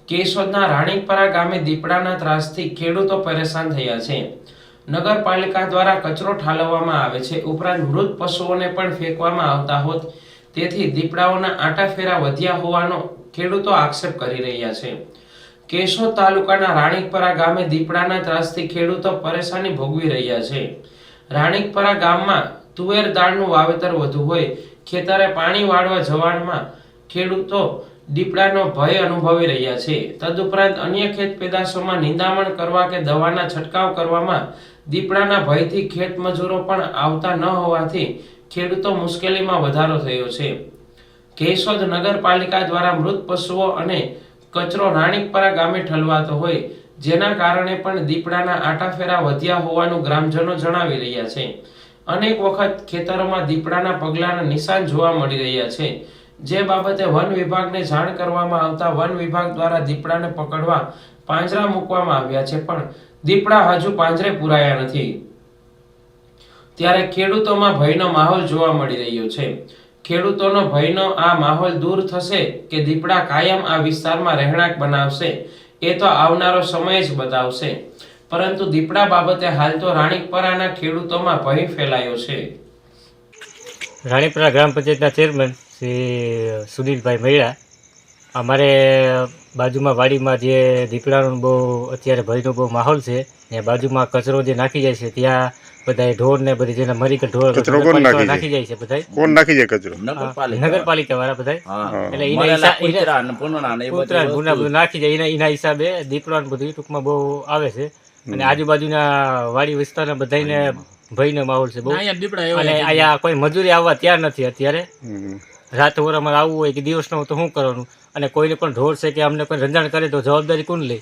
કેશોદના રાણીપરા ગામે દીપડાના ત્રાસથી ખેડૂતો પરેશાન થયા છે। નગરપાલિકા દ્વારા કચરો ઠાલવવામાં આવે છે, ઉપરાંત મૃત પશુઓને પણ ફેંકવામાં આવતા હોત, તેથી દીપડાઓના આંટાફેરા વધ્યા હોવાનો ખેડૂતો આક્ષેપ કરી રહ્યા છે। કેશોદ તાલુકાના રાણીપરા ગામે દીપડાના ત્રાસથી ખેડૂતો પરેશાની ભોગવી રહ્યા છે। રાણીપરા ગામમાં તુવેર દાળનું વાવેતર વધુ હોય, ખેતરે પાણી વાળવા જવામાં ખેડૂતો દીપડાનો ભય અનુભવી રહ્યા છે। તદુપરાંત અન્ય ખેત પેદાશોમાં નિંદામણ કરવા કે દવાના છંટકાવ કરવામાં દીપડાના ભયથી ખેત મજૂરો પણ આવતા ન હોવાથી ખેડૂતો મુશ્કેલીમાં વધારો થયો છે। કેશોદ નગરપાલિકા દ્વારા મૃત પશુઓ અને કચરો રાણીપરા ગામે ઠલવાતો હોય, જેના કારણે પણ દીપડાના આંટાફેરા વધ્યા હોવાનું ગ્રામજનો જણાવી રહ્યા છે। અનેક વખત ખેતરોમાં દીપડાના પગલાના નિશાન જોવા મળી રહ્યા છે, જે બાબતે વન વિભાગને જાણ કરવામાં આવતા વન વિભાગ દ્વારા દીપડાને પકડવા પાંજરા મૂકવામાં આવ્યા છે, પણ દીપડા હજુ પાંજરે પુરાયા નથી। ત્યારે ખેડૂતોમાં ભયનો માહોલ જોવા મળી રહ્યો છે। ખેડૂતોનો ભયનો આ માહોલ દૂર થશે કે દીપડા કાયમ આ વિસ્તારમાં રહેણાંક બનાવશે, એ તો આવનારો સમય જ બતાવશે, પરંતુ દીપડા બાબતે હાલ તો રાણીપરાના ખેડૂતોમાં ભય ફેલાયો છે। રાણીપરા ગ્રામ પંચાયતના ચેરમેન શ્રી સુનિલભાઈ મૈડા, અમારે બાજુમાં વાડીમાં જે દીપડાનો બહુ અત્યારે ભયનો બહુ માહોલ છે, ને બાજુમાં કચરો જે નાખી જાય છે, ત્યાં બધા ઢોર ને બધી જેના મરી ઢોર નાખી જાય છે, બધા કોણ નાખી જાય કચરો? નગરપાલિકા વાળા બધા, એટલે ભૂના બધું નાખી જાય, એના હિસાબે દીપડા બધું ટૂંકમાં બહુ આવે છે, અને આજુબાજુના વાડી વિસ્તારના બધાને ભયનો માહોલ છે બહુ। અને અહીંયા કોઈ મજૂરી આવવા તૈયાર નથી અત્યારે। રાત વરામાં આવવું હોય કે દિવસનો તો શું કરવાનું, અને કોઈને પણ ઢોર છે કે અમને કોઈ રંજાણ કરે તો જવાબદારી કોણ લે?